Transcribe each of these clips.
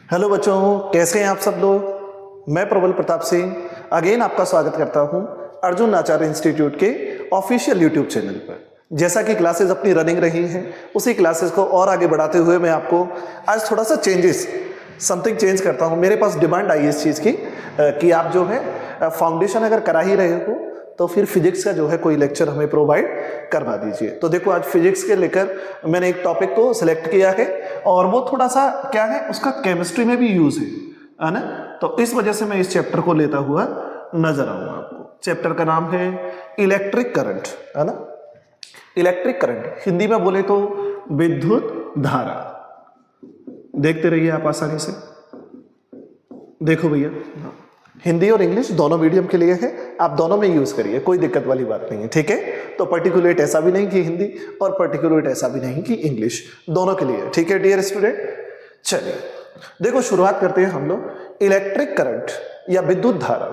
Hello बच्चों, कैसे हैं आप सब लोग। मैं प्रबल प्रताप सिंह अगेन आपका स्वागत करता हूं अर्जुन आचार्य इंस्टीट्यूट के ऑफिशियल यूट्यूब चैनल पर। जैसा कि क्लासेस अपनी रनिंग रही हैं, उसी क्लासेस को और आगे बढ़ाते हुए मैं आपको आज थोड़ा सा समथिंग चेंज करता हूं। मेरे पास डिमांड आई इस चीज़ की कि आप जो है फाउंडेशन अगर करा ही रहे हो तो फिर फिजिक्स का जो है कोई लेक्चर हमें प्रोवाइड करवा दीजिए। तो देखो, आज फिजिक्स के लेकर मैंने एक टॉपिक को सिलेक्ट किया है और वो थोड़ा सा क्या है, उसका केमिस्ट्री में भी यूज है ना। तो इस वजह से मैं इस चैप्टर को लेता हुआ नजर आऊंगा आपको। चैप्टर का नाम है इलेक्ट्रिक करंट, है ना। इलेक्ट्रिक करंट हिंदी में बोले तो विद्युत धारा। देखते रहिए आप आसानी से। देखो भैया, हिंदी और इंग्लिश दोनों मीडियम के लिए है, आप दोनों में यूज करिए, कोई दिक्कत वाली बात नहीं है, ठीक है। तो पर्टिकुलेट ऐसा भी नहीं कि हिंदी और पर्टिकुलेट ऐसा भी नहीं कि इंग्लिश, दोनों के लिए, ठीक है डियर स्टूडेंट। चलिए देखो, शुरुआत करते हैं हम लोग इलेक्ट्रिक करंट या विद्युत धारा।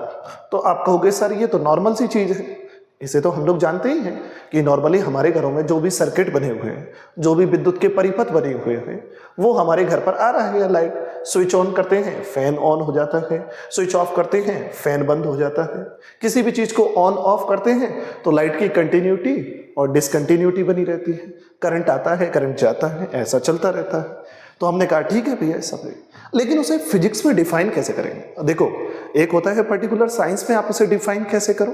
तो आप कहोगे सर ये तो नॉर्मल सी चीज है, इसे तो हम लोग जानते ही हैं कि नॉर्मली हमारे घरों में जो भी सर्किट बने हुए हैं, जो भी विद्युत के परिपथ बने हुए हैं, वो हमारे घर पर आ रहा है। लाइट स्विच ऑन करते हैं, फैन ऑन हो जाता है, स्विच ऑफ करते हैं, फैन बंद हो जाता है। किसी भी चीज को ऑन ऑफ करते हैं तो लाइट की कंटिन्यूटी और डिसकंटिन्यूटी बनी रहती है, करंट आता है, करंट जाता है, ऐसा चलता रहता है। तो हमने कहा ठीक है भैया सब है, लेकिन उसे फिजिक्स में डिफाइन कैसे करेंगे। देखो, एक होता है पर्टिकुलर साइंस में आप उसे डिफाइन कैसे करो,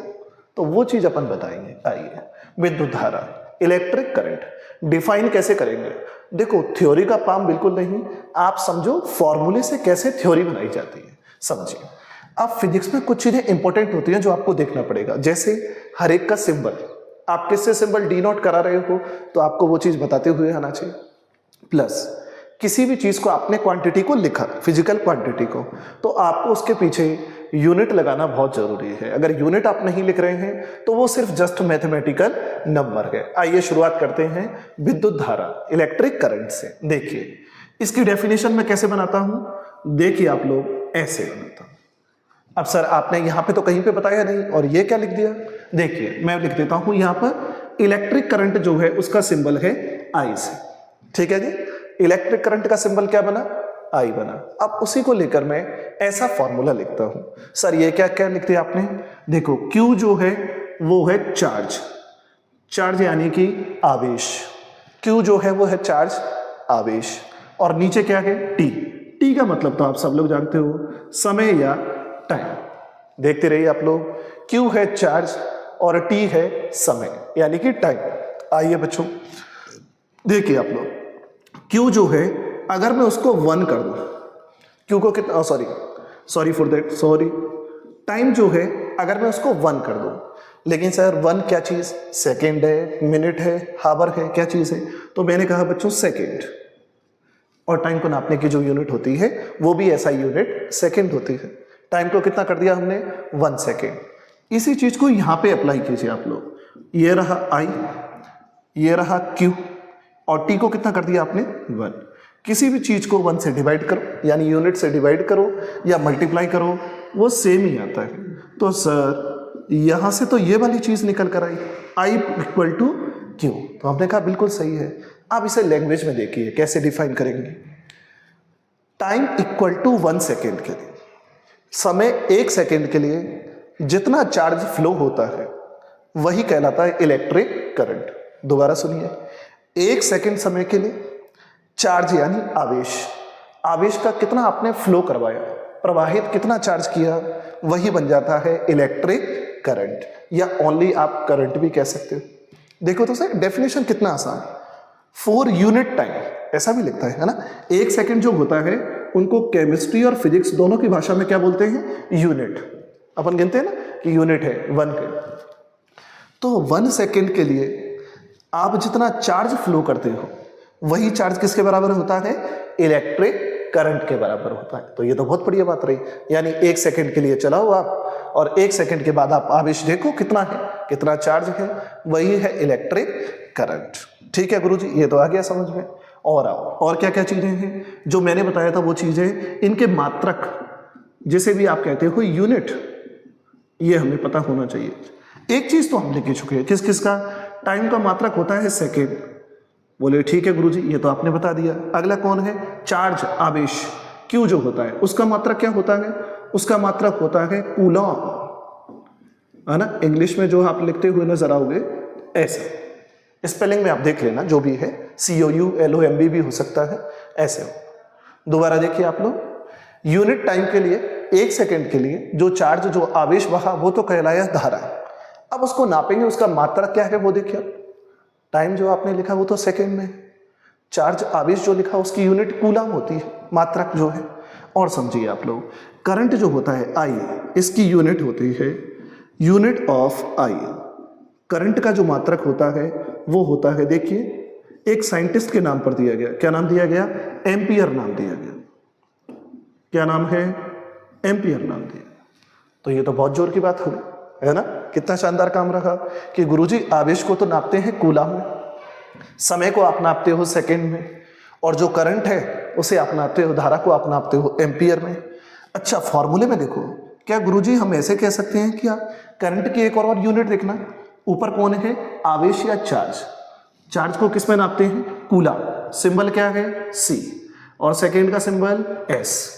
तो वो चीज अपन बताएंगे। आइए, विद्युत धारा, इलेक्ट्रिक करंट डिफाइन कैसे करेंगे। देखो, थ्योरी का काम बिल्कुल नहीं, आप समझो फॉर्मूले से कैसे थ्योरी बनाई जाती है, समझिए। अब फिजिक्स में कुछ चीजें इंपॉर्टेंट होती हैं जो आपको देखना पड़ेगा, जैसे हर एक का सिंबल। आप किससे सिंबल डिनोट करा रहे हो तो आपको वो चीज बताते हुए आना चाहिए। प्लस किसी भी चीज को आपने क्वांटिटी को लिखा, फिजिकल क्वांटिटी को, तो आपको उसके पीछे यूनिट लगाना बहुत जरूरी है। अगर यूनिट आप नहीं लिख रहे हैं तो वो सिर्फ जस्ट मैथमेटिकल नंबर है। आइए शुरुआत करते हैं विद्युत धारा, इलेक्ट्रिक करंट से। देखिए इसकी डेफिनेशन मैं कैसे बनाता हूं, देखिए आप लोग, ऐसे बनाता हूं। अब सर आपने यहां पे तो कहीं पे बताया नहीं और ये क्या लिख दिया। देखिए मैं लिख देता हूं यहां पर इलेक्ट्रिक करंट जो है उसका सिंबल है आई से, ठीक है जी। इलेक्ट्रिक करंट का सिंबल क्या बना, आई बना। अब उसी को लेकर मैं ऐसा फॉर्मूला लिखता हूं। सर ये क्या क्या लिख दिया आपने, देखो Q जो है वो है चार्ज, चार्ज यानी कि आवेश। Q जो है वो है चार्ज, आवेश। और नीचे क्या है, T। T का मतलब तो आप सब लोग जानते हो, समय या टाइम। देखते रहिए आप लोग, Q है चार्ज और T है समय यानी कि टाइम। आइए बच्चों देखिए आप लोग, Q जो है अगर मैं उसको 1 कर दूं, Q को कितना, सॉरी फॉर दैट, टाइम जो है अगर मैं उसको 1 कर दूं, लेकिन सर 1 क्या चीज, सेकेंड है, मिनट है, हावर है, क्या चीज है। तो मैंने कहा बच्चों सेकेंड, और टाइम को नापने की जो यूनिट होती है वो भी ऐसा यूनिट सेकेंड होती है। टाइम को कितना कर दिया हमने, 1 सेकेंड। इसी चीज को यहां पे अप्लाई कीजिए आप लोग। ये रहा I, ये रहा Q, और T को कितना कर दिया आपने, 1। किसी भी चीज को 1 से डिवाइड करो, यानी यूनिट से डिवाइड करो या मल्टीप्लाई करो, वो सेम ही आता है। तो सर यहां से तो ये वाली चीज निकल कर आई, I इक्वल टू Q। तो हमने कहा बिल्कुल सही है। आप इसे लैंग्वेज में देखिए कैसे डिफाइन करेंगे। टाइम इक्वल टू 1 सेकेंड के लिए, समय 1 सेकेंड के लिए जितना चार्ज फ्लो होता है वही कहलाता है इलेक्ट्रिक करंट। दोबारा सुनिए, 1 सेकेंड समय के लिए चार्ज यानी आवेश, आवेश का कितना आपने फ्लो करवाया, प्रवाहित कितना चार्ज किया, वही बन जाता है इलेक्ट्रिक करंट, या ओनली आप करंट भी कह सकते हो। देखो तो सर डेफिनेशन कितना आसान, 4 यूनिट टाइम ऐसा भी लिखता है ना। 1 सेकेंड जो होता है उनको केमिस्ट्री और फिजिक्स दोनों की भाषा में क्या बोलते हैं, यूनिट। अपन गिनते हैं ना कि यूनिट है 1 के। तो 1 सेकेंड के लिए आप जितना चार्ज फ्लो करते हो वही चार्ज किसके बराबर होता है, इलेक्ट्रिक करंट के बराबर होता है। तो ये तो बहुत बढ़िया बात रही, यानी 1 सेकेंड के लिए चलाओ आप, और 1 सेकेंड के बाद आप आवेश देखो कितना है, कितना चार्ज है, वही है इलेक्ट्रिक करंट। ठीक है गुरुजी, ये तो आ गया समझ में। और आओ, और क्या क्या चीजें हैं जो मैंने बताया था वो चीजें, इनके मात्रक जिसे भी आप कहते हो यूनिट, ये हमें पता होना चाहिए। एक चीज तो हम लिख चुके हैं, किस किस का, टाइम का मात्रक होता है सेकेंड। बोले ठीक है गुरुजी, ये तो आपने बता दिया। अगला कौन है, चार्ज, आवेश। क्यू जो होता है उसका मात्रक क्या होता है? उसका मात्रक होता है कूलॉम, है ना। इंग्लिश में जो आप लिखते हुए नजर आओगे ऐसे, स्पेलिंग में आप देख लेना जो भी है, COULOMB भी हो सकता है, ऐसे हो। दोबारा देखिए आप लोग, यूनिट टाइम के लिए, 1 सेकेंड के लिए जो चार्ज, जो आवेश बहा, वो तो कहलाया धारा। अब उसको नापेंगे, उसका मात्रक क्या है वो देखिए। टाइम जो आपने लिखा वो तो सेकेंड में, चार्ज आवेश जो लिखा उसकी यूनिट कूलम होती है, मात्रक जो है। और समझिए आप लोग, करंट जो होता है I, इसकी यूनिट होती है यूनिट ऑफ I। करंट का जो मात्रक होता है वो होता है, देखिए, एक साइंटिस्ट के नाम पर दिया गया। क्या नाम दिया गया? एम्पियर नाम दिया गया। क्या नाम है? एम्पियर नाम दिया। तो ये तो बहुत जोर की बात होगी, है ना। कितना शानदार काम रहा कि गुरुजी आवेश को तो नापते हैं कूलम में, समय को आप नापते हो सेकंड में, और जो करंट है उसे आप नापते हो, धारा को आप नापते हो एम्पियर में। अच्छा, फॉर्मूले में देखो, क्या गुरुजी हम ऐसे कह सकते हैं कि करंट की एक और यूनिट देखना, ऊपर कौन है? आवेश या चार्ज। चार्ज को किस में नापते हैं? कूलम। सिंबल क्या है? C, और सेकेंड का सिंबल S।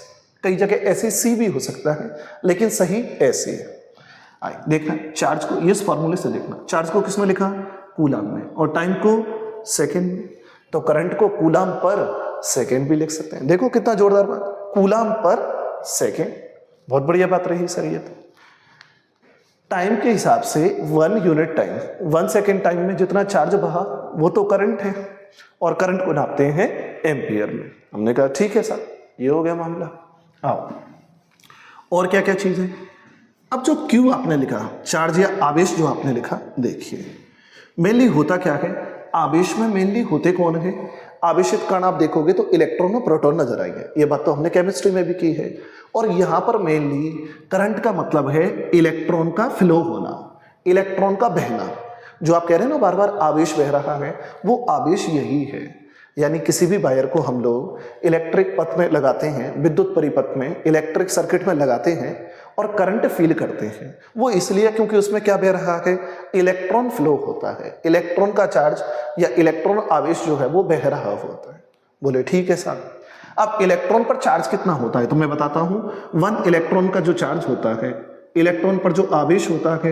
कई जगह ऐसे C भी हो सकता है, लेकिन सही ऐसे है। देखना चार्ज को, इस फॉर्मूले से देखना, चार्ज को किस में लिखा? कूलम में, और टाइम को सेकेंड में। तो करंट को कूलम पर सेकेंड भी लिख सकते हैं। देखो कितना जोरदार बात, कूलम पर सेकेंड। बहुत बढ़िया बात रही सर ये तो। टाइम के हिसाब से 1 यूनिट टाइम, 1 सेकेंड टाइम में जितना चार्ज बहा वो तो करंट है, और करंट को नापते हैं एम्पियर में। हमने कहा ठीक है सर, ये हो गया मामला। आओ, और क्या क्या चीज है? अब जो Q आपने लिखा, चार्ज या आवेश जो आपने लिखा, देखिए मेनली होता क्या है? आवेश में मेनली होते कौन है? आवेशित कण आप देखोगे तो इलेक्ट्रॉन और प्रोटॉन नजर आएंगे। ये बात तो हमने केमिस्ट्री में भी की है। और यहां पर मेनली करंट का मतलब है इलेक्ट्रॉन का फ्लो होना, इलेक्ट्रॉन का बहना। जो आप कह रहे हैं ना बार बार आवेश बह रहा है, वो आवेश यही है। यानी किसी भी वायर को हम लोग इलेक्ट्रिक पथ में लगाते हैं, विद्युत परिपथ में, इलेक्ट्रिक सर्किट में लगाते हैं और करंट फील करते हैं। वो इसलिए क्योंकि उसमें क्या बह रहा है? इलेक्ट्रॉन फ्लो होता है, इलेक्ट्रॉन का चार्ज या इलेक्ट्रॉन आवेश जो है वो बह रहा होता है। बोले ठीक है साहब। अब इलेक्ट्रॉन पर चार्ज कितना होता है तो मैं बताता हूं। 1 इलेक्ट्रॉन का जो चार्ज होता है, इलेक्ट्रॉन पर जो आवेश होता है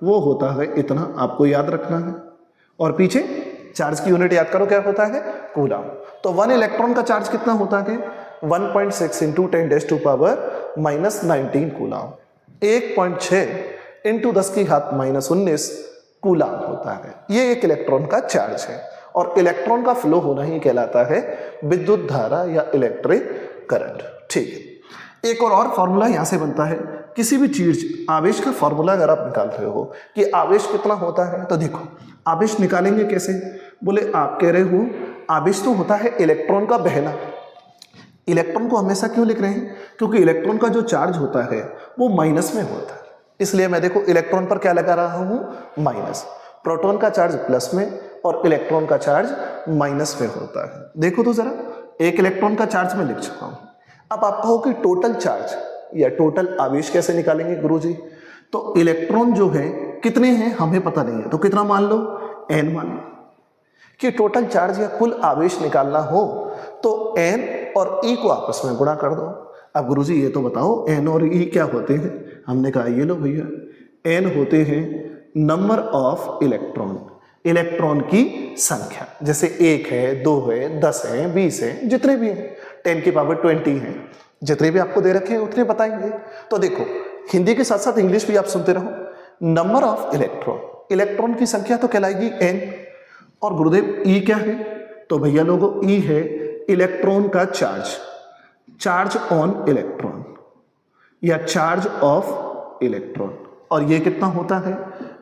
वो होता है इतना, आपको याद रखना है। और पीछे चार्ज की यूनिट याद करो, क्या होता है? कूलम। तो 1 इलेक्ट्रॉन का चार्ज कितना होता है? 1.6 इंटू 10⁻⁻19 कूलम। 1.6 इंटू 10⁻⁻19 कूलम होता है। ये एक इलेक्ट्रॉन का चार्ज है, और इलेक्ट्रॉन का फ्लो होना ही कहलाता है विद्युत धारा या इलेक्ट्रिक करंट। ठीक है, एक और फॉर्मूला यहां से बनता है। किसी भी चीज, आवेश का फॉर्मूला अगर आप निकाल रहे हो कि आवेश कितना होता है, तो देखो आवेश निकालेंगे कैसे? बोले आप कह रहे हो आवेश तो होता है इलेक्ट्रॉन का बहना। इलेक्ट्रॉन को हमेशा क्यों लिख रहे हैं? क्योंकि इलेक्ट्रॉन का जो चार्ज होता है वो माइनस में होता है, इसलिए मैं देखो इलेक्ट्रॉन पर क्या लगा रहा हूं? माइनस। प्रोटॉन का चार्ज प्लस में और इलेक्ट्रॉन का चार्ज माइनस में होता है। देखो तो जरा, एक इलेक्ट्रॉन का चार्ज मैं लिख चुका हूं। अब आप कहो कि टोटल चार्ज या टोटल आवेश कैसे निकालेंगे गुरुजी? तो इलेक्ट्रॉन जो है कितने हैं हमें पता नहीं है, तो कितना मान लो? n मान लो। कि टोटल चार्ज या कुल आवेश निकालना हो तो n और e को आपस में गुणा कर दो। अब गुरुजी ये तो बताओ n और e क्या होते हैं? हमने कहा ये लो भैया, n होते हैं नंबर ऑफ इलेक्ट्रॉन, इलेक्ट्रॉन की संख्या। जैसे 1 है, 2 है, 10 है, 20 है, जितने भी हैं, 10⁻20 हैं, जितने भी आपको दे रखे हैं उतने बताएंगे। तो देखो हिंदी के साथ साथ इंग्लिश भी आप सुनते रहो। नंबर ऑफ इलेक्ट्रॉन, इलेक्ट्रॉन की संख्या तो कहलाएगी n। और गुरुदेव E क्या है? तो भैया लोगों E है इलेक्ट्रॉन का चार्ज, चार्ज ऑन इलेक्ट्रॉन या चार्ज ऑफ इलेक्ट्रॉन। और ये कितना होता है?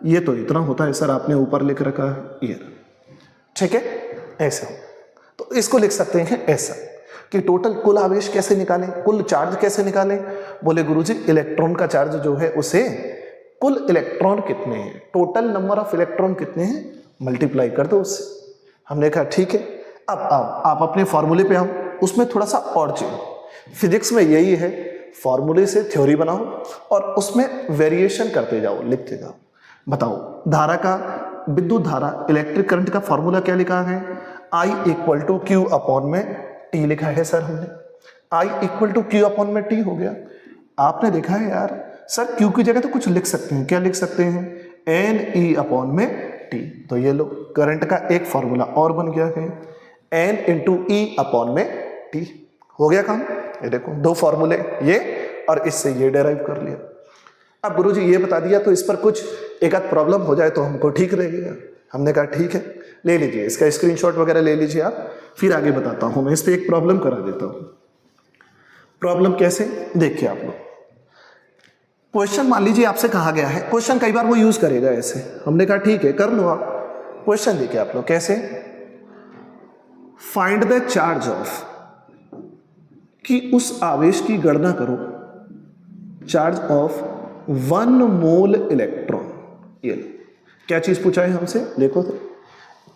ये तो इतना होता है सर, आपने ऊपर लिख रखा है ये, ठीक है, ऐसा। तो इसको लिख सकते हैं ऐसा कि टोटल कुल आवेश कैसे निकालें, कुल चार्ज कैसे निकालें? बोले गुरुजी इलेक्ट्रॉन का चार्ज जो है उसे कुल इलेक्ट्रॉन कितने हैं, टोटल नंबर ऑफ इलेक्ट्रॉन कितने हैं, मल्टीप्लाई कर दो उससे। हमने कहा ठीक है। अब आप अपने फॉर्मूले पे आओ, उसमें थोड़ा सा और चेंज। फिजिक्स में यही है, फॉर्मूले से थ्योरी बनाओ और उसमें वेरिएशन करते जाओ, लिखते जाओ। बताओ धारा का, विद्युत धारा इलेक्ट्रिक करंट का फॉर्मूला क्या लिखा है? I = Q अपॉन में T लिखा है सर हमने। I equal to Q upon में टी हो गया। आपने देखा है यार सर क्यू की जगह तो कुछ लिख सकते हैं, क्या लिख सकते हैं, एन ई अपॉन में टी। तो ये लो करंट का एक फॉर्मूला और बन गया है, एन इंटू ई अपॉन में टी। हो गया काम। ये देखो दो फॉर्मूले ये और इससे ये डेराइव कर लिया। अब गुरुजी ये बता दिया तो इस पर कुछ एक आध प्रॉब्लम हो जाए तो हमको ठीक रहेगा। हमने कहा ठीक है, ले लीजिए इसका स्क्रीनशॉट वगैरह ले लीजिए आप, फिर आगे बताता हूं मैं। इस पर एक प्रॉब्लम करा देता हूं। प्रॉब्लम कैसे देखिए आप लोग। क्वेश्चन मान लीजिए आपसे कहा गया है, क्वेश्चन कई बार वो यूज करेगा ऐसे, हमने कहा ठीक है कर लो आप। क्वेश्चन देखिए आप लोग कैसे, फाइंड द चार्ज ऑफ, कि उस आवेश की गणना करो, चार्ज ऑफ 1 मोल इलेक्ट्रॉन। ये क्या चीज पूछा है हमसे, देखो तो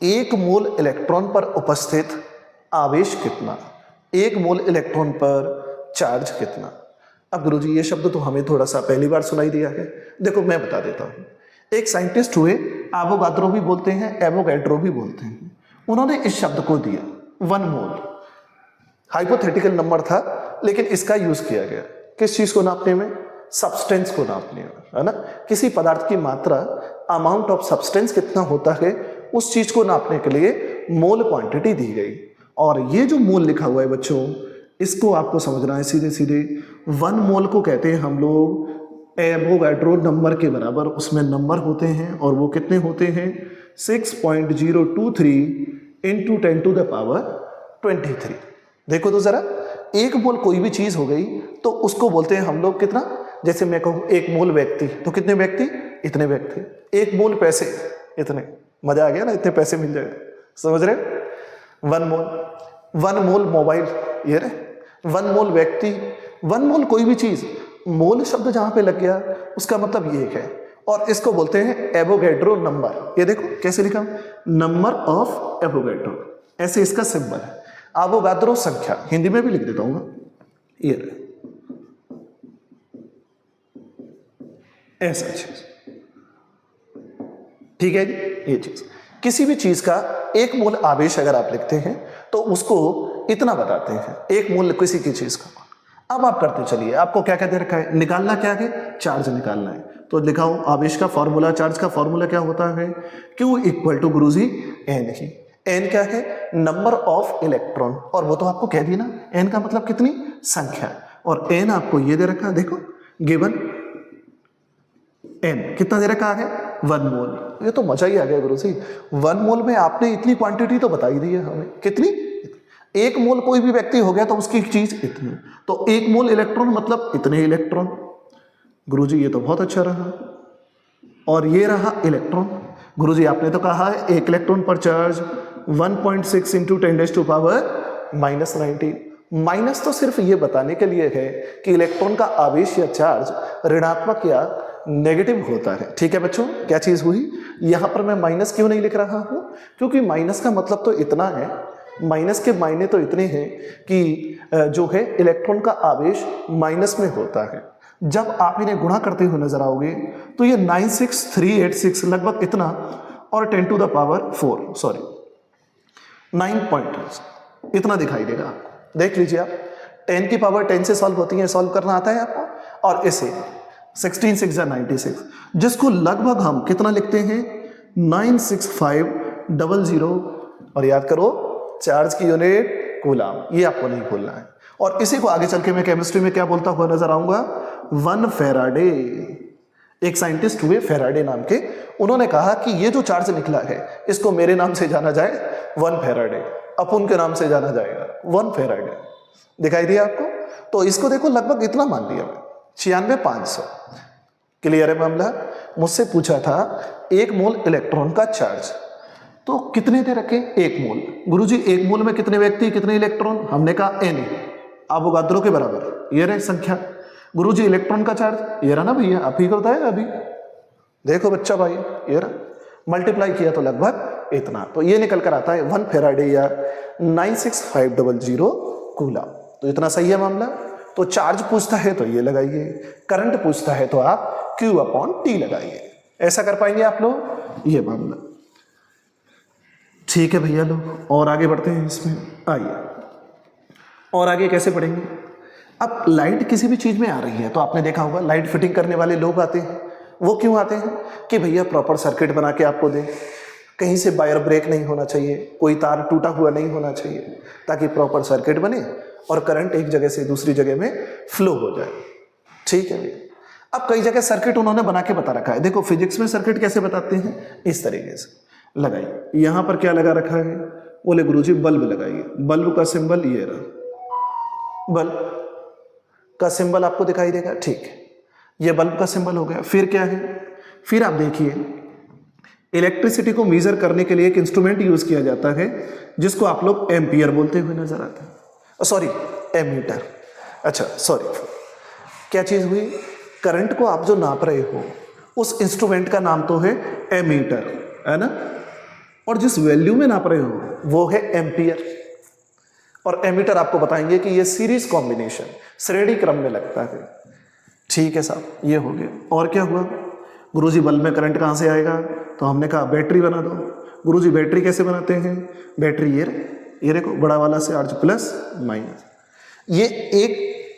1 मोल इलेक्ट्रॉन पर उपस्थित आवेश कितना, 1 मोल इलेक्ट्रॉन पर चार्ज कितना। अब गुरुजी ये शब्द तो हमें थोड़ा सा पहली बार सुनाई दिया है, देखो मैं बता देता हूं। एक साइंटिस्ट हुए, एवोगाद्रो भी बोलते हैं, एवोगैड्रो भी बोलते हैं, उन्होंने इस शब्द को दिया 1 मोल। हाइपोथेटिकल नंबर था लेकिन इसका यूज किया गया किस चीज को नापने में, सब्सटेंस को नापने में, है ना। किसी पदार्थ की मात्रा, अमाउंट ऑफ सब्सटेंस कितना होता है उस चीज को नापने के लिए मोल क्वांटिटी दी गई। और ये जो मोल लिखा हुआ है बच्चों, इसको आपको समझना है सीधे सीधे। 1 मोल को कहते हैं हम लोग एवोगाड्रो नंबर के बराबर, उसमें नंबर होते हैं और वो कितने होते हैं 6.023 इंटू 10 टू द पावर 23। देखो तो जरा, 1 मोल कोई भी चीज हो गई तो उसको बोलते हैं हम लोग कितना, जैसे मैं कहूँ 1 मोल व्यक्ति तो कितने व्यक्ति, इतने व्यक्ति। 1 मोल पैसे, इतने, मजा आ गया ना, इतने पैसे मिल जाए, समझ रहे। 1 मोल, 1 मोल मोबाइल, ये रहे 1 मोल व्यक्ति, 1 मोल कोई भी चीज। मोल शब्द जहां पे लग गया उसका मतलब ये है, और इसको बोलते हैं एवोगैड्रो नंबर। ये देखो कैसे लिखा, नंबर ऑफ एवोगैड्रो, ऐसे इसका सिंबल है। एवोगाद्रो संख्या, हिंदी में भी लिख देता हूं ये रहे, ऐसा चीज, ठीक है जी। ये चीज, किसी भी चीज का 1 मोल आवेश अगर आप लिखते हैं तो उसको इतना बताते हैं, 1 मोल किसी की चीज का। अब आप करते चलिए, आपको क्या क्या दे रखा है, निकालना क्या है, चार्ज निकालना है। तो लिखाओ आवेश का फॉर्मूला, चार्ज का फॉर्मूला क्या होता है, Q इक्वल टू गुरुजी एन ही। एन क्या है, नंबर ऑफ इलेक्ट्रॉन, और वो तो आपको कह दी ना, एन का मतलब कितनी, संख्या। और एन आपको ये दे रखा है, देखो गिवन एन कितना दे रखा है 1 मोल। ये तो मजा ही आ गया गुरुजी, 1 मोल में आपने इतनी क्वांटिटी तो बता ही दी है हमें, कितनी, 1 मोल कोई भी व्यक्ति हो गया तो उसकी चीज इतनी, तो 1 मोल इलेक्ट्रॉन मतलब इतने इलेक्ट्रॉन। गुरुजी ये तो बहुत अच्छा रहा। और ये रहा इलेक्ट्रॉन। गुरुजी आपने तो कहा है 1 इलेक्ट्रॉन पर charge 1.6 into 10 to power -19। Minus तो सिर्फ ये बताने के लिए है कि इलेक्ट्रॉन का आवेश या चार्ज ऋणात्मक या नेगेटिव होता है। ठीक है बच्चों, क्या चीज हुई, यहां पर मैं माइनस क्यों नहीं लिख रहा हूं, क्योंकि माइनस का मतलब तो इतना है, माइनस के मायने तो इतने हैं कि जो है इलेक्ट्रॉन का आवेश माइनस में होता है। जब आप इन्हें गुणा करते हुए नजर आओगे तो ये 96386 लगभग इतना, और 10 to the power 4 sorry 9 point इतना दिखाई देगा आपको। देख लीजिए आप, 10 की पावर 10 से सॉल्व होती है, सॉल्व करना आता है आपको। और इसे 16 6 96, जिसको लगभग हम कितना लिखते हैं 96500, और याद करो चार्ज की यूनिट कूलाम, ये आपको नहीं भूलना है। और इसी को आगे चल के मैं केमिस्ट्री में क्या बोलता हुआ नजर आऊंगा, 1 फेराडे। एक साइंटिस्ट हुए फेराडे नाम के, उन्होंने कहा कि ये जो चार्ज निकला है इसको मेरे नाम से जाना जाए 1 फेराडे, अपुन के नाम से जाना जाएगा 1 फेराडे। दिखाई दिया आपको, तो इसको देखो लगभग इतना मान लिया मैं 96500। क्लियर है मामला। मुझसे पूछा था 1 मोल इलेक्ट्रॉन का चार्ज, तो कितने दे रखे 1 मोल। गुरुजी 1 मोल में कितने व्यक्ति, कितने इलेक्ट्रॉन, हमने कहा n, एवोगाद्रो के बराबर, ये रहे संख्या। गुरुजी इलेक्ट्रॉन का चार्ज ये रहा ना भैया, आप ही को बताया अभी, देखो बच्चा भाई ये रहा, मल्टीप्लाई किया तो लगभग इतना, तो ये निकल कर आता है 1 फेराडे या 96500 कूलम। तो इतना सही है मामला। तो चार्ज पूछता है तो ये लगाइए, करंट पूछता है तो आप Q/T लगाइए। ऐसा कर पाएंगे आप लोग, ये मामला। ठीक है भैया लोग, और आगे बढ़ते हैं इसमें, आइए और आगे कैसे पढ़ेंगे। अब लाइट किसी भी चीज में आ रही है तो आपने देखा होगा लाइट फिटिंग करने वाले लोग आते हैं। वो क्यों आते हैं कि भैया प्रॉपर सर्किट बना के आपको दें, कहीं से वायर ब्रेक नहीं होना चाहिए, कोई तार टूटा हुआ नहीं होना चाहिए, ताकि प्रॉपर सर्किट बने और करंट एक जगह से दूसरी जगह में फ्लो हो जाए। ठीक है भैया। अब कई जगह सर्किट उन्होंने बना के बता रखा है। देखो फिजिक्स में सर्किट कैसे बताते हैं, इस तरीके से लगाइए। यहां पर क्या लगा रखा है, बोले गुरुजी बल्ब लगाइए। बल्ब का सिंबल ये रहा, बल्ब का सिंबल आपको दिखाई देगा। ठीक है, ये बल्ब का सिंबल हो गया। फिर क्या है, फिर आप देखिए इलेक्ट्रिसिटी को मेजर करने के लिए एक इंस्ट्रूमेंट यूज किया जाता है जिसको आप लोग एम्पियर बोलते हुए नजर आते हैं, सॉरी एमीटर। अच्छा सॉरी, क्या चीज हुई, करंट को आप जो नाप रहे हो उस इंस्ट्रूमेंट का नाम तो है एमीटर, है ना, और जिस वैल्यू में नाप रहे हो वो है एम्पियर। और एमीटर आपको बताएंगे कि ये सीरीज कॉम्बिनेशन श्रेणी क्रम में लगता है। ठीक है साहब, ये हो गया। और क्या हुआ, गुरुजी बल्ब में करंट कहाँ से आएगा, तो हमने कहा बैटरी बना दो। गुरुजी बैटरी कैसे बनाते हैं, बैटरी ये देखो बड़ा वाला से चार्ज प्लस माइनस,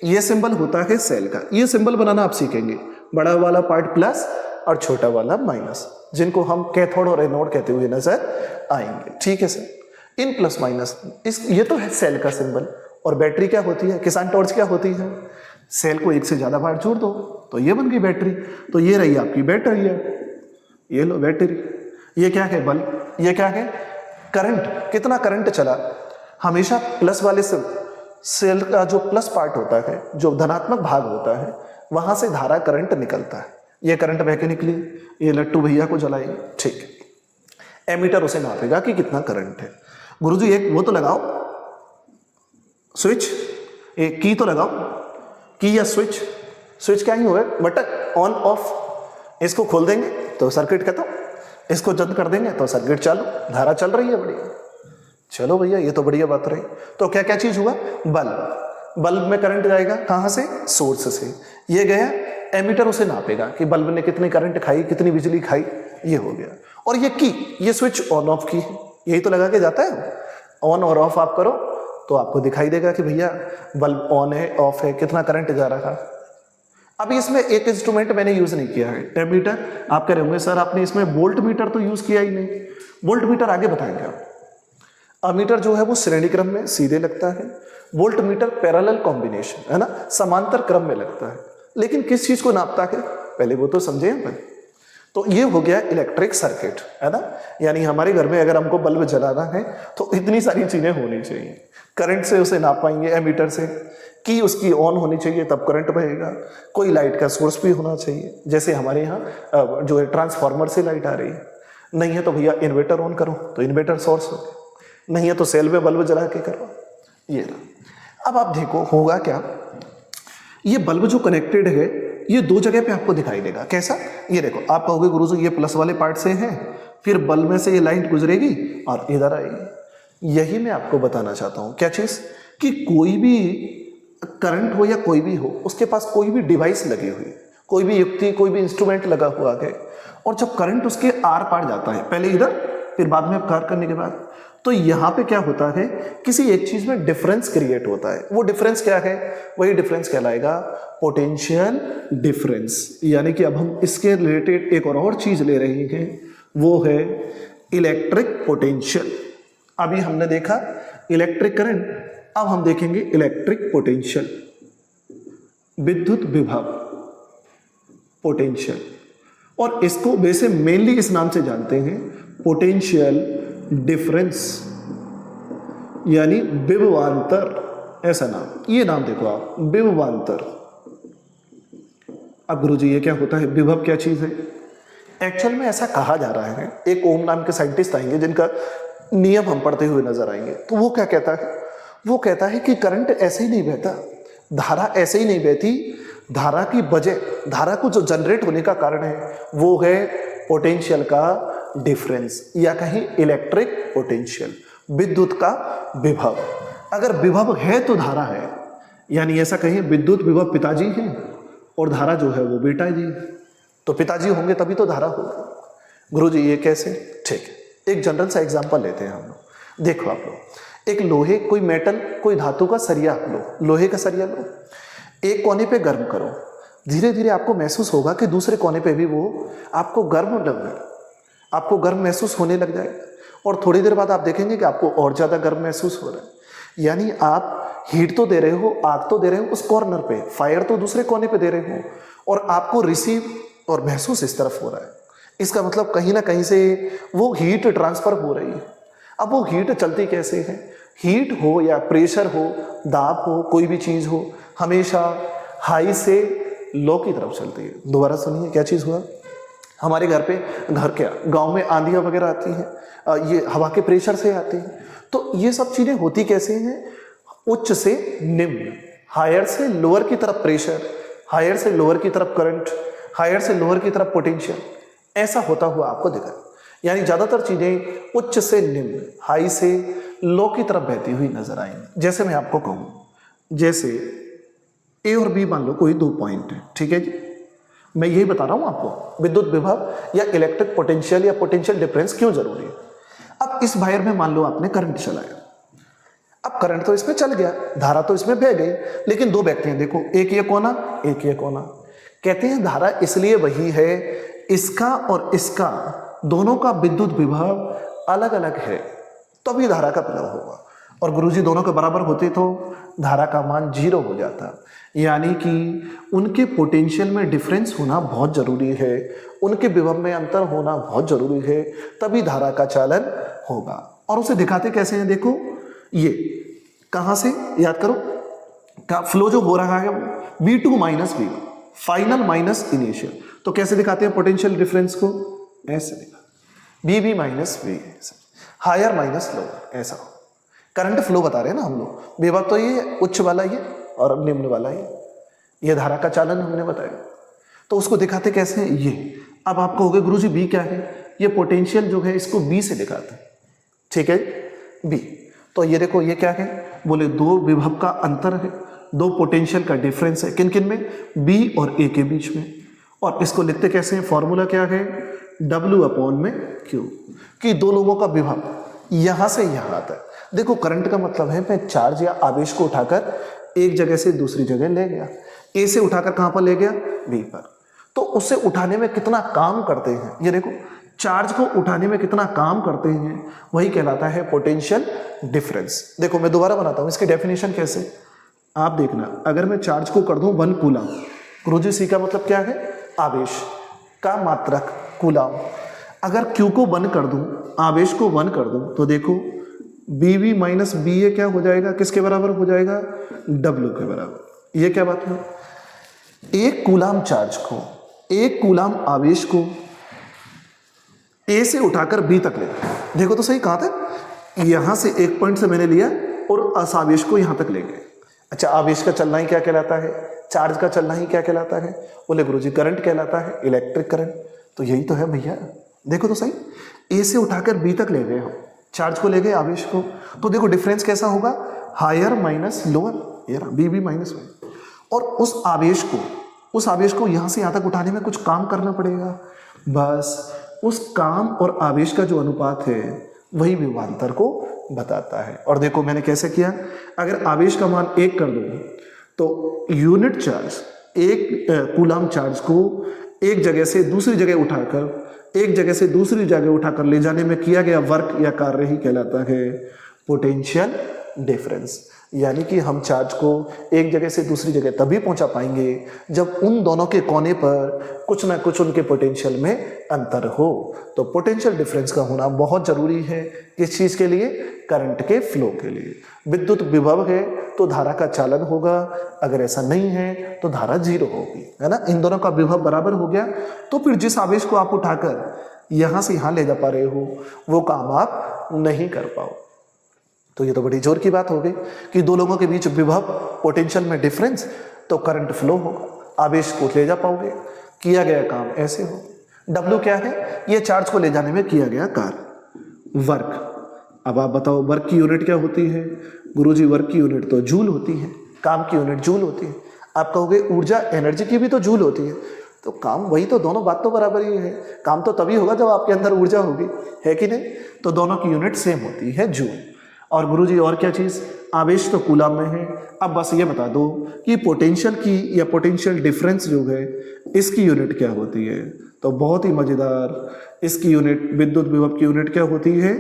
ये सिंबल होता है सेल का। ये सिंबल बनाना आप सीखेंगे, बड़ा वाला पार्ट प्लस और छोटा वाला माइनस, जिनको हम कैथोड और एनोड कहते हुए नजर आएंगे। ठीक है सर, इन प्लस माइनस ये तो है सेल का सिंबल। और बैटरी क्या होती है, किसान टॉर्च क्या होती है, सेल को एक से ज्यादा बार जोड़ दो तो ये बन गई बैटरी। तो ये रही आपकी बैटरी है, ये लो बैटरी। ये क्या है, बल्ब। ये क्या है, करंट। कितना करंट चला, हमेशा प्लस वाले से सेल का जो प्लस पार्ट होता है, जो धनात्मक भाग होता है, वहां से धारा करंट निकलता है। ये करंट बह के निकली, ये लट्टू भैया को जलाई। ठीक है, एमीटर उसे नापेगा कि कितना करंट है। गुरुजी एक वो तो लगाओ स्विच, एक की तो लगाओ, की या स्विच क्या ही हुआ, बटन ऑन ऑफ। इसको खोल देंगे तो सर्किट खत्म, इसको बंद कर देंगे तो सर्किट चालू, धारा चल रही है बढ़िया। चलो भैया, ये तो बढ़िया बात रही। तो क्या क्या चीज हुआ, बल्ब में करंट जाएगा कहां से, सोर्स से। ये गया, एमीटर उसे नापेगा कि बल्ब ने कितनी करंट खाई, कितनी बिजली खाई। ये हो गया। और ये की, ये स्विच ऑन ऑफ की है, यही तो लगा के जाता है। ऑन और ऑफ आप करो तो आपको दिखाई देगा कि भैया बल्ब ऑन है ऑफ है, कितना करंट जा रहा है। अब इसमें एक इंस्ट्रूमेंट मैंने यूज नहीं किया है, एमीटर। आप कह रहे होंगे सर आपने इसमें वोल्ट मीटर तो यूज किया ही नहीं। वोल्ट मीटर आगे बताएंगे आप। अमीटर जो है वो श्रेणी क्रम में सीधे लगता है, वोल्ट मीटर पैरेलल कॉम्बिनेशन, है ना, समांतर क्रम में लगता है। लेकिन किस चीज को नापता है, पहले वो तो समझे अपन। तो ये हो गया इलेक्ट्रिक सर्किट, है ना। यानी हमारे घर में अगर हमको बल्ब जलाना है तो इतनी सारी चीजें होनी चाहिए। करंट से उसे नाप पाएंगे एमीटर से, की उसकी ऑन होनी चाहिए तब करंट बहेगा, कोई लाइट का सोर्स भी होना चाहिए, जैसे हमारे यहाँ जो है ट्रांसफार्मर से लाइट आ रही है। नहीं है तो भैया इन्वर्टर ऑन करो तो इन्वर्टर सोर्स हो, नहीं है तो सेल में बल्ब जला के करो। ये रहा। अब आप देखो होगा क्या, ये बल्ब जो कनेक्टेड है ये दो जगह पे आपको दिखाई देगा। कैसा, ये देखो, आप कहोगे गुरुजी ये प्लस वाले पार्ट से है, फिर बल्ब में से ये लाइट गुजरेगी और इधर आएगी। यही मैं आपको बताना चाहता हूं, क्या चीज, कि कोई भी करंट हो या कोई भी हो, उसके पास कोई भी डिवाइस लगी हुई, कोई भी युक्ति, कोई भी इंस्ट्रूमेंट लगा हुआ है, और जब करंट उसके आर पार जाता है, पहले इधर फिर बाद में कार्य करने के बाद, तो यहां पे क्या होता है, किसी एक चीज में डिफरेंस क्रिएट होता है। वो डिफरेंस क्या है, वही डिफरेंस कहलाएगा पोटेंशियल डिफरेंस। यानी कि अब हम इसके रिलेटेड एक और चीज ले रहे हैं, वो है इलेक्ट्रिक पोटेंशियल। अभी हमने देखा इलेक्ट्रिक करंट, अब हम देखेंगे इलेक्ट्रिक पोटेंशियल, विद्युत विभव पोटेंशियल। और इसको वैसे मेनली इस नाम से जानते हैं, पोटेंशियल डिफरेंस, यानी विभवांतर, ऐसा नाम। ये नाम देखो आप, विभवांतर। अब गुरुजी ये क्या होता है, विभव क्या चीज है? एक्चुअल में ऐसा कहा जा रहा है, एक ओम नाम के साइंटिस्ट आएंगे जिनका नियम हम पढ़ते हुए नजर आएंगे, तो वो क्या कहता है, वो कहता है कि करंट ऐसे ही नहीं बहता, धारा ऐसे ही नहीं बहती, धारा की वजह, धारा को जो जनरेट होने का कारण है वो है पोटेंशियल का डिफरेंस, या कहीं इलेक्ट्रिक पोटेंशियल, विद्युत का विभव। अगर विभव है तो धारा है, यानी ऐसा कहीं विद्युत विभव पिताजी हैं और धारा जो है वो बेटा जी, तो पिताजी होंगे तभी तो धारा होगा। गुरुजी ये कैसे? ठीक है, एक जनरल सा एग्जांपल लेते हैं हम लोग। देखो आप लोग, एक लोहे, कोई मेटल, कोई धातु का सरिया लो, लोहे का सरिया लो, एक कोने पे गर्म करो, धीरे धीरे आपको महसूस होगा कि दूसरे कोने पे भी वो आपको गर्म लग रहा है, आपको गर्म महसूस होने लग जाएगा और थोड़ी देर बाद आप देखेंगे कि आपको और ज़्यादा गर्म महसूस हो रहा है। यानी आप हीट तो दे रहे हो, आग तो दे रहे हो उस कॉर्नर पे, फायर तो दूसरे कोने पे दे रहे हो और आपको रिसीव और महसूस इस तरफ हो रहा है। इसका मतलब कहीं ना कहीं से वो हीट ट्रांसफर हो रही है। अब वो हीट चलती कैसे है? हीट हो या प्रेशर हो, दाब हो, कोई भी चीज़ हो, हमेशा हाई से लो की तरफ चलती है। दोबारा सुनिए क्या चीज़ हुआ। हमारे घर पे, घर क्या, गांव में आंधियाँ वगैरह आती हैं, ये हवा के प्रेशर से आती हैं। तो ये सब चीज़ें होती कैसे हैं? उच्च से निम्न, हायर से लोअर की तरफ प्रेशर, हायर से लोअर की तरफ करंट, हायर से लोअर की तरफ पोटेंशियल, ऐसा होता हुआ आपको दिखा। यानी ज़्यादातर चीज़ें उच्च से निम्न, हाई से लो की तरफ बहती हुई नजर आएंगी। जैसे मैं आपको कहूँ, जैसे ए और बी मान लो कोई दो पॉइंट है, ठीक है जी, मैं यही बता रहा हूँ आपको विद्युत विभव या इलेक्ट्रिक पोटेंशियल या पोटेंशियल डिफरेंस क्यों जरूरी है। अब इस वायर में मान लो आपने करंट चलाया, अब करंट तो इसमें चल गया, धारा तो इसमें बह गई, लेकिन दो व्यक्ति हैं, देखो एक ये कोना, एक ये कोना। कहते हैं धारा इसलिए वही है, इसका और इसका दोनों का विद्युत विभव अलग अलग है, तभी धारा का प्रभाव होगा। और गुरुजी दोनों के बराबर होते तो धारा का मान 0 हो जाता। यानी कि उनके पोटेंशियल में डिफरेंस होना बहुत जरूरी है, उनके विभव में अंतर होना बहुत जरूरी है, तभी धारा का चालन होगा। और उसे दिखाते कैसे हैं? देखो ये कहां से याद करो, का फ्लो जो हो रहा है वो V2 minus V1, final minus initial. तो कैसे दिखाते हैं पोटेंशियल डिफरेंस को? ऐसे दिखा, VB minus V, higher minus lower, ऐसा। करंट फ्लो बता रहे हैं ना हम लोग, विभव तो ये उच्च वाला ये और निम्न वाला ये धारा का चालन हमने बताया। तो उसको दिखाते कैसे हैं? ये। अब आप कहोगे गुरुजी बी क्या है? ये पोटेंशियल जो है इसको बी से दिखाते हैं, ठीक है, बी। तो ये देखो ये क्या है? बोले दो विभव का अंतर है, दो पोटेंशियल का डिफरेंस है, किन किन में? बी और ए के बीच में। और इसको लिखते कैसे हैं? फॉर्मूला क्या है? W अपॉन में Q, कि दो लोगों का विभव यहां से यहां आता है। देखो करंट का मतलब है मैं चार्ज या आवेश को उठाकर एक जगह से दूसरी जगह ले गया, ए से उठाकर कहां पर ले गया? बी पर। तो उसे उठाने में कितना काम करते हैं, ये देखो, चार्ज को उठाने में कितना काम करते हैं, वही कहलाता है पोटेंशियल डिफरेंस। देखो मैं दोबारा बनाता हूं इसकी डेफिनेशन कैसे, आप देखना। अगर मैं चार्ज को कर दूं 1 कूलम, गुरुजी सी का मतलब क्या है? आवेश का मात्रक कूलम। अगर Q को 1 कर दूं, आवेश को 1 कर दूं, तो देखो BB माइनस BA क्या हो जाएगा? किसके बराबर हो जाएगा? W के बराबर। ये क्या बात है? एक कूलम चार्ज को, एक कूलम आवेश को A से उठाकर B तक ले, देखो तो सही, कहां तक? यहां से एक पॉइंट से मैंने लिया और उस आवेश को यहां तक ले गए। अच्छा, आवेश का चलना ही क्या कहलाता है? चार्ज का चलना ही क्या कहलाता है? बोले गुरुजी करंट कहलाता है, इलेक्ट्रिक करंट। तो यही तो है भैया, देखो तो सही, ए से उठाकर बी तक ले गए हो, चार्ज को ले गए, आवेश को। तो देखो डिफरेंस कैसा होगा? हायर माइनस लोअर, ये रहा BB माइनस V। और उस आवेश को यहां से यहां तक उठाने में कुछ काम करना पड़ेगा, बस उस काम और आवेश का जो अनुपात है वही विभवांतर को बताता है। और देखो मैंने कैसे किया, अगर आवेश का मान 1 कर दूं तो यूनिट चार्ज, एक कूलम चार्ज को एक जगह से दूसरी जगह उठाकर, एक जगह से दूसरी जगह उठाकर ले जाने में किया गया वर्क या कार्य ही कहलाता है पोटेंशियल डिफरेंस। यानी कि हम चार्ज को एक जगह से दूसरी जगह तभी पहुंचा पाएंगे जब उन दोनों के कोने पर कुछ ना कुछ उनके पोटेंशियल में अंतर हो। तो पोटेंशियल डिफरेंस का होना बहुत जरूरी है। किस चीज के लिए? करंट के फ्लो के लिए। विद्युत विभव है तो धारा का चालन होगा, अगर ऐसा नहीं है तो धारा 0 होगी, है ना। इन दोनों का विभव बराबर हो गया तो फिर जिस आवेश को आप उठाकर यहां से यहां ले जा पा रहे हो वो काम आप नहीं कर पाओ। तो ये तो बड़ी जोर की बात हो गई कि दो लोगों के बीच विभव, पोटेंशियल में डिफरेंस, तो करंट फ्लो होगा, आवेश को ले जा पाओगे, किया गया काम ऐसे हो। W क्या है? ये चार्ज को ले जाने में किया गया कार्य, वर्क। अब आप बताओ वर्क की यूनिट क्या होती है? गुरुजी वर्क की यूनिट तो जूल होती है, काम की यूनिट जूल होती है। आप कहोगे ऊर्जा, एनर्जी की भी तो जूल होती है, तो काम वही तो, दोनों बात तो बराबर ही है। काम तो तभी होगा जब आपके अंदर ऊर्जा होगी, है कि नहीं? तो दोनों की यूनिट सेम होती है, जूल। और गुरुजी और क्या चीज़, आवेश तो कूलम में है। अब बस ये बता दो कि पोटेंशियल की या पोटेंशियल डिफरेंस जो है इसकी यूनिट क्या होती है। तो बहुत ही मज़ेदार, इसकी यूनिट, विद्युत विभव की यूनिट क्या होती है,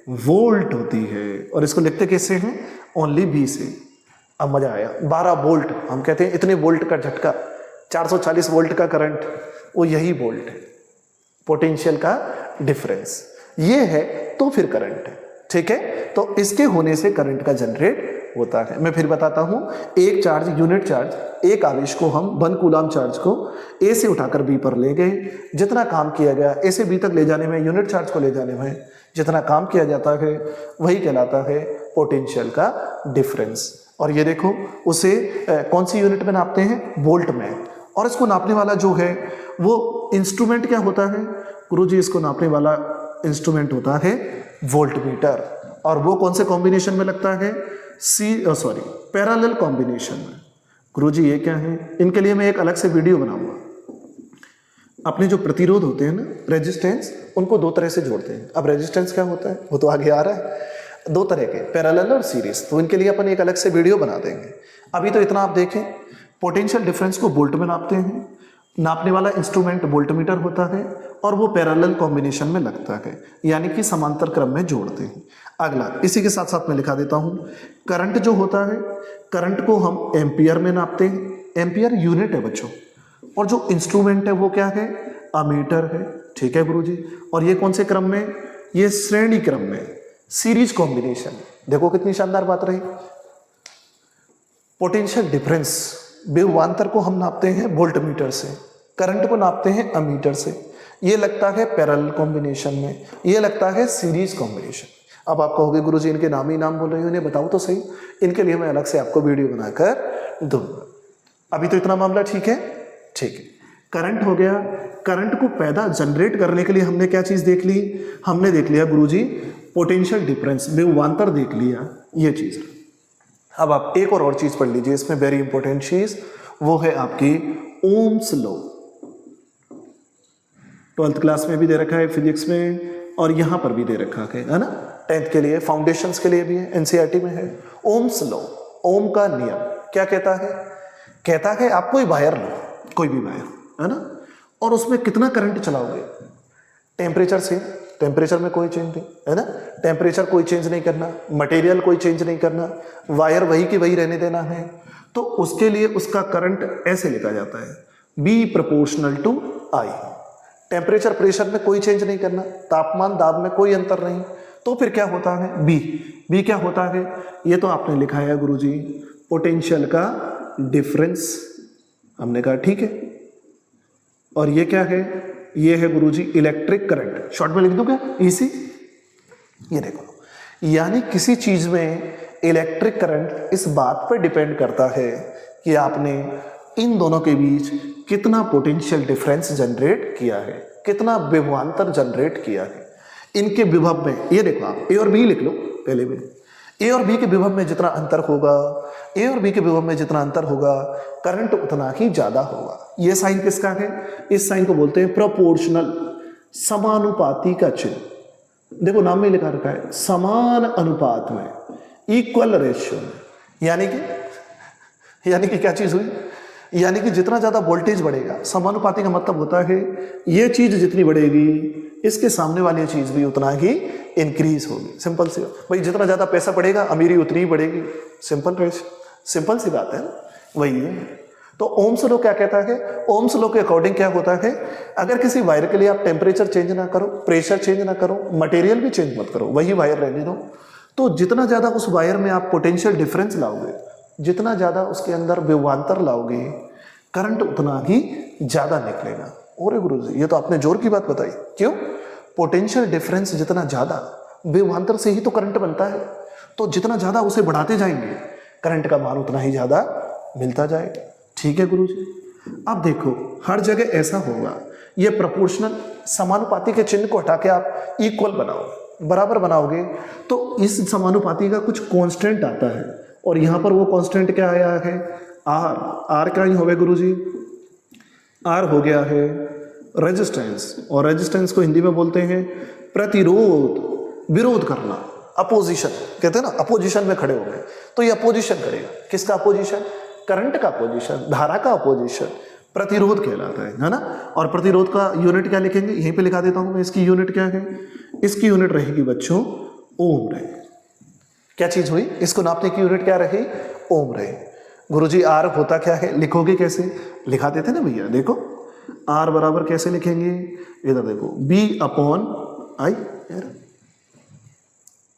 वोल्ट होती है। और इसको लिखते कैसे हैं, ओनली V से। अब मज़ा आया, 12 वोल्ट, हम कहते हैं इतने वोल्ट का झटका, 440 वोल्ट का करंट, वो यही वोल्ट है, पोटेंशियल का डिफरेंस ये है, तो फिर करंट है। ठीक है, तो इसके होने से करंट का जनरेट होता है। मैं फिर बताता हूं, एक चार्ज, यूनिट चार्ज, एक आवेश को हम 1 कूलम चार्ज को A से उठाकर B पर ले गए, जितना काम किया गया A से B तक ले जाने में, यूनिट चार्ज को ले जाने में जितना काम किया जाता है वही कहलाता है पोटेंशियल का डिफरेंस। और ये देखो, उसे कौन सी यूनिट में नापते हैं, वोल्ट में। और इसको नापने वाला जो है वो इंस्ट्रूमेंट क्या होता है गुरुजी, इसको नापने वाला इंस्ट्रूमेंट होता है वोल्टमीटर। और वो कौन से कॉम्बिनेशन में लगता है, पैरेलल कॉम्बिनेशन में। गुरुजी ये क्या है, इनके लिए मैं एक अलग से वीडियो बनाऊंगा। अपने जो प्रतिरोध होते हैं ना, रेजिस्टेंस, उनको दो तरह से जोड़ते हैं। अब रेजिस्टेंस क्या होता है वो तो आगे आ रहा है, दो तरह के, पैरेलल और सीरीज, तो इनके लिए अपन एक अलग से वीडियो बना देंगे। अभी तो इतना आप देखें, पोटेंशियल डिफरेंस को वोल्ट में नापते हैं, नापने वाला इंस्ट्रूमेंट वोल्टमीटर होता है, और वो पैरेलल कॉम्बिनेशन में लगता है, यानी कि समांतर क्रम में जोड़ते हैं। अगला, इसी के साथ साथ मैं लिखा देता हूं, करंट जो होता है, करंट को हम एम्पियर में नापते हैं, एम्पियर यूनिट है बच्चों, और जो इंस्ट्रूमेंट है वो क्या है, अमीटर है। ठीक है गुरुजी, और ये कौन से क्रम में, ये श्रेणी क्रम में, सीरीज कॉम्बिनेशन। देखो कितनी शानदार बात रही, पोटेंशियल डिफरेंस, विभवांतर को हम नापते हैं वोल्टमीटर से, करंट को नापते हैं अमीटर से। ये लगता है पैरेलल कॉम्बिनेशन में, ये लगता है सीरीज कॉम्बिनेशन। अब आप कहोगे गुरुजी इनके नाम ही नाम बोल रहे हो, इन्हें बताओ तो सही। इनके लिए मैं अलग से आपको वीडियो बनाकर दूंगा। अभी तो इतना मामला ठीक है। ठीक है, करंट हो गया। करंट को पैदा, जनरेट करने के लिए हमने क्या चीज देख ली, हमने देख लिया गुरुजी पोटेंशियल डिफरेंस, विभवांतर देख लिया, ये चीज। अब आप एक और चीज पढ़ लीजिए, इसमें वेरी इंपॉर्टेंट चीज, वो है आपकी ओम्स लॉ। 12th क्लास में भी दे रखा है, फिजिक्स में, और यहां पर भी दे रखा है ना, 10th के लिए, फाउंडेशंस के लिए भी है, एनसीईआरटी में है। ओम्स लॉ, ओम का नियम क्या कहता है, कहता है आप कोई वायर लो, कोई भी वायर, है ना, और उसमें कितना करंट चलाओगे, टेम्परेचर से, टेम्परेचर में कोई चेंज नहीं, है ना, टेम्परेचर कोई चेंज नहीं करना, मटेरियल कोई चेंज नहीं करना, वायर वही की वही रहने देना है। तो उसके लिए उसका करंट ऐसे लिखा जाता है, B proportional to I। Temperature, pressure में कोई चेंज नहीं करना, तापमान, दाब में कोई अंतर नहीं, तो फिर क्या होता है, B क्या होता है, ये तो आपने लिखा है गुरुजी, पोटेंशियल का डिफरेंस। हमने कहा ठीक है, और ये क्या है, ये है गुरुजी इलेक्ट्रिक करंट। शॉर्ट में लिख दूं क्या, इसी, ये देखो, यानी किसी चीज में इलेक्ट्रिक करंट इस बात पर डिपेंड करता है कि आपने इन दोनों के बीच कितना पोटेंशियल डिफरेंस जनरेट किया है, कितना विभवांतर जनरेट किया है। इनके विभव में, ये देखो आप A और B लिख लो पहले में, A और B के विभव में जितना अंतर होगा, A और B के विभव में जितना अंतर होगा, करंट उतना ही ज्यादा होगा। ये साइन किसका है, इस साइन को बोलते हैं प्रोपोर्शनल, समानुपाती का चिन्ह। देखो नाम में लिखा रखा है, समान अनुपात में, इक्वल रेशियो में, यानी कि क्या चीज हुई, यानी कि जितना ज्यादा वोल्टेज बढ़ेगा, समानुपाती का मतलब होता है ये चीज जितनी बढ़ेगी इसके सामने वाली चीज भी उतना ही इंक्रीज होगी। सिंपल सी, भाई जितना ज्यादा पैसा बढ़ेगा अमीरी उतनी ही बढ़ेगी, सिंपल सी बात है ना, वही है। तो ओम्स लॉ क्या कहता है, ओम्स लॉ के अकॉर्डिंग क्या होता है, अगर किसी वायर के लिए आप टेम्परेचर चेंज ना करो, प्रेशर चेंज ना करो, मटेरियल भी चेंज मत करो, वही वायर रहने दो, तो जितना ज्यादा उस वायर में आप पोटेंशियल डिफरेंस लाओगे, जितना ज्यादा उसके अंदर विभवांतर लाओगे, करंट उतना ही ज्यादा निकलेगा। और गुरुजी ये तो आपने जोर की बात बताई, क्यों, पोटेंशियल डिफरेंस जितना ज्यादा, विभवांतर से ही तो करंट बनता है, तो जितना ज्यादा उसे बढ़ाते जाएंगे करंट का मान उतना ही ज्यादा मिलता जाएगा। ठीक है गुरुजी, अब देखो हर जगह ऐसा होगा, ये प्रोपोर्शनल, समानुपाती के चिन्ह को हटा के आप इक्वल बनाओ, बराबर बनाओगे, तो इस समानुपाती का कुछ कांस्टेंट आता है, और यहां पर वो कांस्टेंट क्या आया है, आर क्या ही हो गया गुरुजी, आर हो गया है रेजिस्टेंस, और रेजिस्टेंस को हिंदी में बोलते हैं प्रतिरोध, विरोध करना, अपोजिशन कहते हैं ना, अपोजिशन में खड़े हो गए, तो ये अपोजिशन करेगा। किसका अपोजिशन? करंट का अपोजिशन, धारा का अपोजिशन प्रतिरोध कहलाता है ना। और प्रतिरोध का यूनिट क्या लिखेंगे, यहीं पे लिखा देता हूं मैं। इसकी यूनिट क्या है? इसकी यूनिट रहेगी बच्चों ओम रहे। क्या चीज हुई? इसको नापने की यूनिट क्या रही? ओम रहे। गुरुजी आर होता क्या है, लिखोगे कैसे? लिखा देते ना भैया, देखो आर बराबर कैसे लिखेंगे, इधर देखो बी अपॉन आई,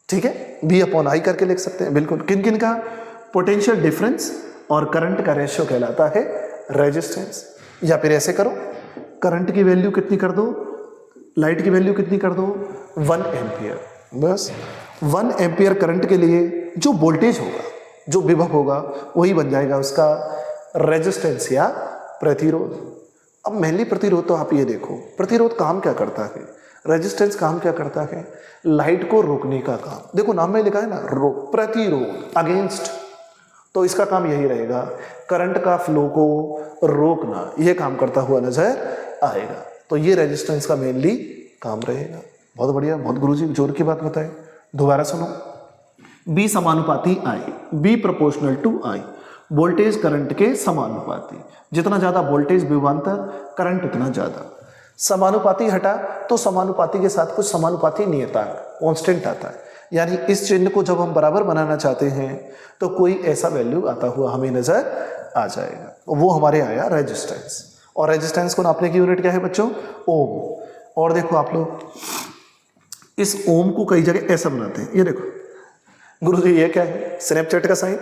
ठीक है, बी अपॉन आई करके लिख सकते हैं। बिल्कुल। किन किन का? पोटेंशियल डिफरेंस और करंट का रेशियो कहलाता है रेजिस्टेंस। या फिर ऐसे करो, करंट की वैल्यू कितनी कर दो, लाइट की वैल्यू कितनी कर दो, 1 एम्पियर। बस 1 एम्पियर करंट के लिए जो वोल्टेज होगा, जो विभव होगा, वही बन जाएगा उसका रेजिस्टेंस या प्रतिरोध। अब मेनली प्रतिरोध तो आप ये देखो, प्रतिरोध काम क्या करता है, रेजिस्टेंस काम क्या करता है, लाइट को रोकने का काम। देखो नाम में लिखा है ना, प्रतिरोध, अगेंस्ट, तो इसका काम यही रहेगा, करंट का फ्लो को रोकना, यह काम करता हुआ नजर आएगा। तो ये रेजिस्टेंस का मेनली काम रहेगा। बहुत बढ़िया, बहुत गुरुजी जोर की बात बताए। दोबारा सुनो, बी समानुपाती I, B proportional to I, voltage current के समानुपाती। जितना ज्यादा वोल्टेज विभवांतर, करंट उतना ज्यादा। समानुपाती हटा तो समानुपाती के साथ कुछ समानुपाती नियतांक कांस्टेंट आता है, यानी इस चिन्ह को जब हम बराबर बनाना चाहते हैं तो कोई ऐसा वैल्यू आता हुआ हमें नजर आ जाएगा, वो हमारे आया रेजिस्टेंस। और रेजिस्टेंस को नापने की यूनिट क्या है बच्चों? ओम। और देखो आप लोग इस ओम को कई जगह ऐसा बनाते हैं, ये देखो गुरुजी ये क्या है, स्नैपचैट का साइन,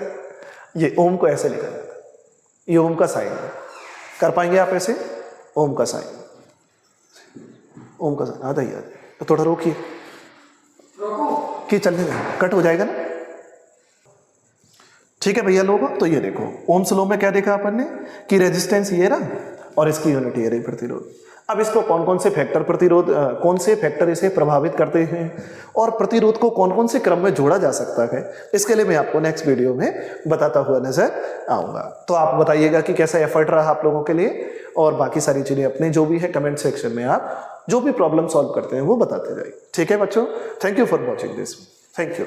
ये ओम को ऐसे लिखा जाता है, ये ओम का साइन है। कर पाएंगे आप ऐसे? ओम का साइन, ओम का साइन आता ही आता, तो थोड़ा रोकिए कि चलने में कट हो जाएगा ना। ठीक है भैया लोगों, तो ये देखो ओम्स लॉ में क्या देखा अपन ने कि रेजिस्टेंस ये रहा और इसकी यूनिट ये रही प्रतिरोध। अब इसको कौन कौन से फैक्टर प्रतिरोध, कौन से फैक्टर इसे प्रभावित करते हैं और प्रतिरोध को कौन कौन से क्रम में जोड़ा जा सकता है, इसके लिए मैं आपको नेक्स्ट वीडियो में बताता हुआ नजर आऊंगा। तो आप बताइएगा कि कैसा एफर्ट रहा आप लोगों के लिए, और बाकी सारी चीजें अपने जो भी है कमेंट सेक्शन में आप जो भी प्रॉब्लम सॉल्व करते हैं वो बताते जाइए। ठीक है बच्चों, thank you for watching this, thank you.